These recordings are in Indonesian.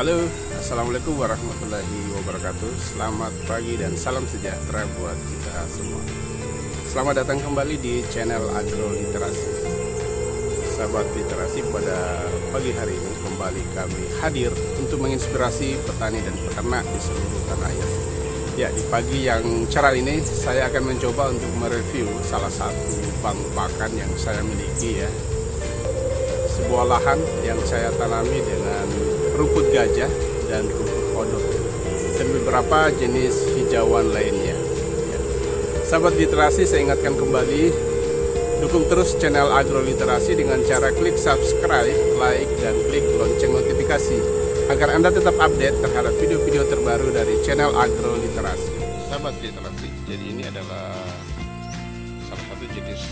Halo, assalamualaikum warahmatullahi wabarakatuh. Selamat pagi dan salam sejahtera buat kita semua. Selamat datang kembali di channel Agro Literasi. Sahabat literasi, pada pagi hari ini kembali kami hadir untuk menginspirasi petani dan peternak di seluruh tanah air. Ya, di pagi yang cerah ini saya akan mencoba untuk mereview salah satu bank pakan yang saya miliki ya. Sebuah lahan yang saya tanami dengan rumput gajah dan rumput odot dan beberapa jenis hijauan lainnya ya. Sahabat literasi, saya ingatkan kembali, dukung terus channel Agro Literasi dengan cara klik subscribe, like, dan klik lonceng notifikasi agar Anda tetap update terhadap video-video terbaru dari channel Agro Literasi. Sahabat literasi, jadi ini adalah salah satu jenis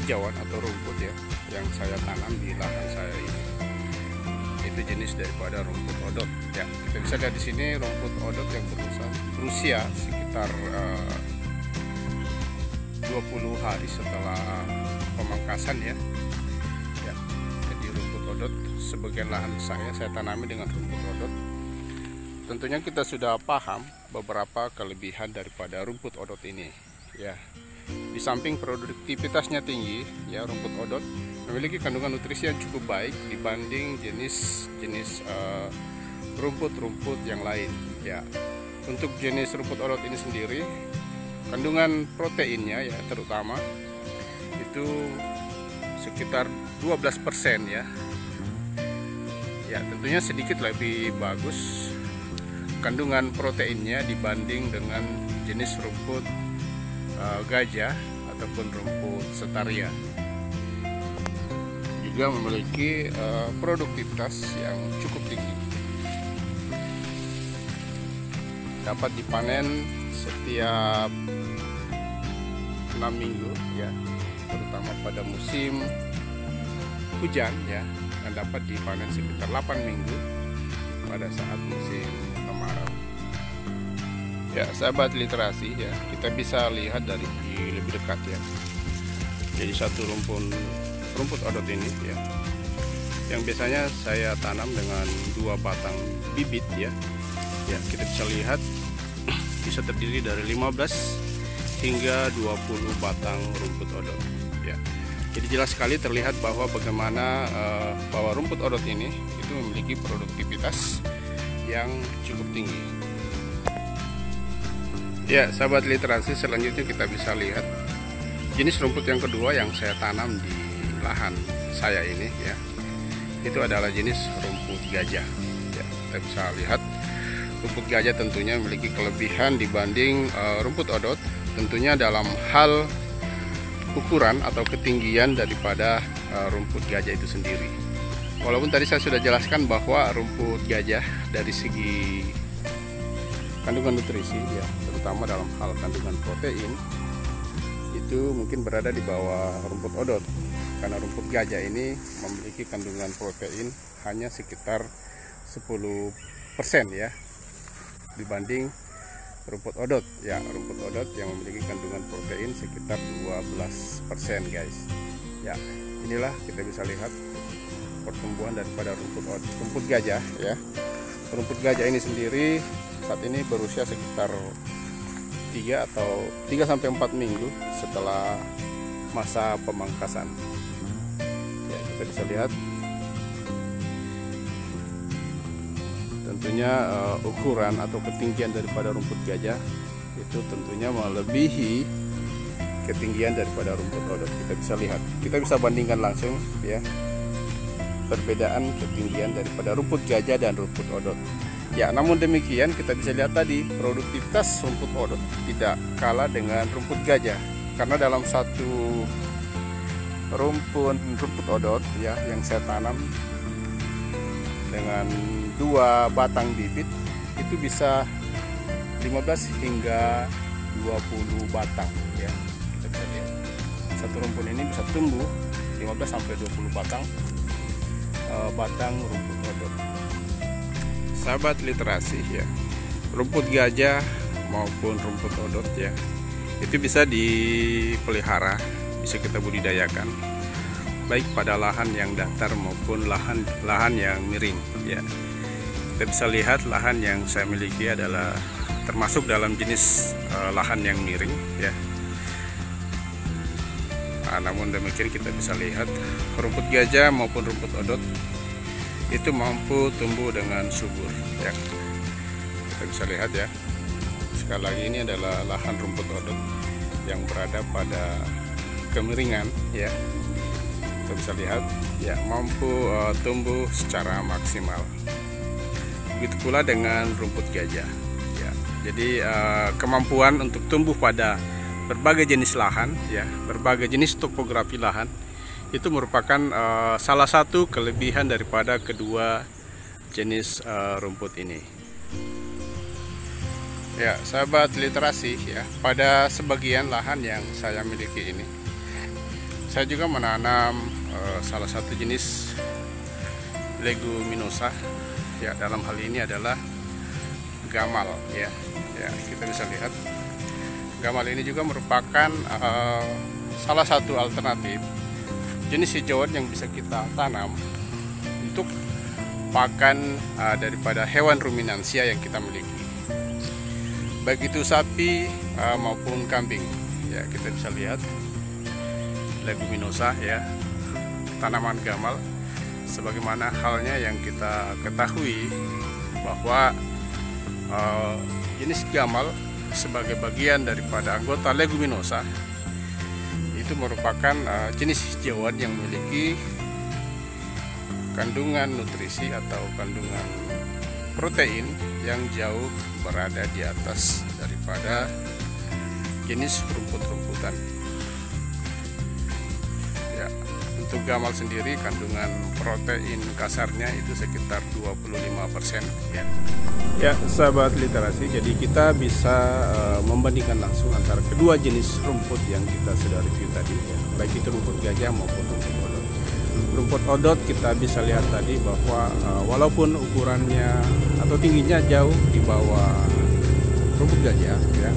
hijauan atau rumput ya yang saya tanam di lahan saya ini. Itu jenis daripada rumput odot ya. Kita bisa lihat di sini rumput odot yang berusia sekitar 20 hari setelah pemangkasan ya. Jadi rumput odot sebagian lahan saya tanami dengan rumput odot. Tentunya kita sudah paham beberapa kelebihan daripada rumput odot ini ya. Di samping produktivitasnya tinggi ya, rumput odot memiliki kandungan nutrisi yang cukup baik dibanding jenis rumput-rumput yang lain ya. Untuk jenis rumput odot ini sendiri, kandungan proteinnya ya terutama itu sekitar 12% ya. Ya, tentunya sedikit lebih bagus kandungan proteinnya dibanding dengan jenis rumput gajah ataupun rumput setaria. Juga memiliki produktivitas yang cukup tinggi. Dapat dipanen setiap 6 minggu ya, terutama pada musim hujan ya, dan dapat dipanen sekitar 8 minggu pada saat musim kemarau. Ya, sahabat literasi ya, kita bisa lihat dari lebih dekat ya. Jadi satu rumput odot ini ya, yang biasanya saya tanam dengan 2 batang bibit ya. Ya, kita bisa lihat bisa terdiri dari 15 hingga 20 batang rumput odot ya. Jadi jelas sekali terlihat bahwa bagaimana bahwa rumput odot ini itu memiliki produktivitas yang cukup tinggi. Ya, sahabat literasi, selanjutnya kita bisa lihat jenis rumput yang kedua yang saya tanam di lahan saya ini ya. Itu adalah jenis rumput gajah ya. Kita bisa lihat rumput gajah tentunya memiliki kelebihan dibanding rumput odot, tentunya dalam hal ukuran atau ketinggian daripada rumput gajah itu sendiri. Walaupun tadi saya sudah jelaskan bahwa rumput gajah dari segi kandungan nutrisi ya, terutama dalam hal kandungan protein, itu mungkin berada di bawah rumput odot, karena rumput gajah ini memiliki kandungan protein hanya sekitar 10% ya dibanding rumput odot ya. Rumput odot yang memiliki kandungan protein sekitar 12% guys ya. Inilah kita bisa lihat pertumbuhan daripada rumput gajah ya. Rumput gajah ini sendiri saat ini berusia sekitar 3 sampai 4 minggu setelah masa pemangkasan. Ya, kita bisa lihat tentunya ukuran atau ketinggian daripada rumput gajah itu tentunya melebihi ketinggian daripada rumput odot. Kita bisa bandingkan langsung ya, perbedaan ketinggian daripada rumput gajah dan rumput odot. Ya, namun demikian kita bisa lihat tadi produktivitas rumput odot tidak kalah dengan rumput gajah, karena dalam satu rumput odot ya yang saya tanam dengan 2 batang bibit itu bisa 15 hingga 20 batang ya. Kita bisa lihat satu rumput ini bisa tumbuh 15 sampai 20 batang rumput odot. Sahabat literasi ya, rumput gajah maupun rumput odot ya, itu bisa dipelihara, bisa kita budidayakan baik pada lahan yang datar maupun lahan yang miring ya. kita bisa lihat lahan yang saya miliki adalah termasuk dalam jenis lahan yang miring ya. Namun demikian kita bisa lihat rumput gajah maupun rumput odot itu mampu tumbuh dengan subur ya. Kita bisa lihat ya, sekali lagi ini adalah lahan rumput odot yang berada pada kemiringan ya. Kita bisa lihat ya, mampu tumbuh secara maksimal. Begitu pula dengan rumput gajah ya. Jadi kemampuan untuk tumbuh pada berbagai jenis lahan ya, berbagai jenis topografi lahan itu merupakan salah satu kelebihan daripada kedua jenis rumput ini. Ya, sahabat literasi ya, pada sebagian lahan yang saya miliki ini, saya juga menanam salah satu jenis leguminosa ya, dalam hal ini adalah gamal ya. Ya, kita bisa lihat gamal ini juga merupakan salah satu alternatif jenis hijauan yang bisa kita tanam untuk pakan daripada hewan ruminansia yang kita miliki, baik itu sapi maupun kambing ya. Kita bisa lihat leguminosa ya, tanaman gamal, sebagaimana halnya yang kita ketahui bahwa jenis gamal sebagai bagian daripada anggota leguminosa itu merupakan jenis hijauan yang memiliki kandungan nutrisi atau kandungan protein yang jauh berada di atas daripada jenis rumput-rumputan ya. Untuk gamal sendiri kandungan protein kasarnya itu sekitar 25% ya. Ya, sahabat literasi, jadi kita bisa membandingkan langsung antara kedua jenis rumput yang kita sudah review tadi ya, baik itu rumput gajah maupun rumput odot. Rumput odot kita bisa lihat tadi bahwa walaupun ukurannya atau tingginya jauh di bawah rumput gajah ya,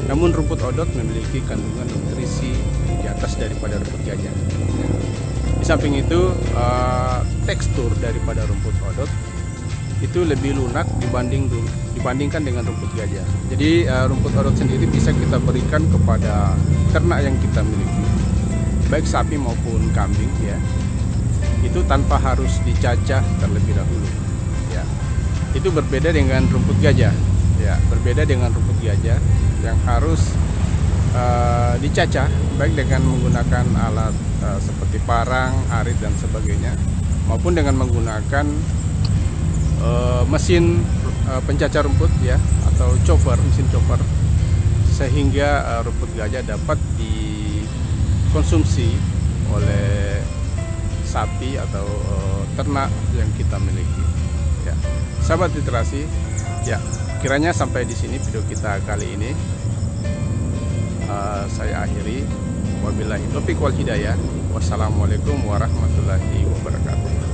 namun rumput odot memiliki kandungan nutrisi di atas daripada rumput gajah ya. Di samping itu tekstur daripada rumput odot itu lebih lunak dibandingkan dengan rumput gajah. Jadi rumput odot sendiri bisa kita berikan kepada ternak yang kita miliki, baik sapi maupun kambing ya, itu tanpa harus dicacah terlebih dahulu ya. Itu berbeda dengan rumput gajah ya, berbeda dengan rumput gajah yang harus dicacah baik dengan menggunakan alat seperti parang, arit dan sebagainya, maupun dengan menggunakan mesin pencacah rumput ya, atau mesin chopper, sehingga rumput gajah dapat dikonsumsi oleh sapi atau ternak yang kita miliki ya. Sahabat literasi ya, kiranya sampai di sini video kita kali ini. Saya akhiri, wabillahi taufiq wal hidayah. Wassalamualaikum warahmatullahi wabarakatuh.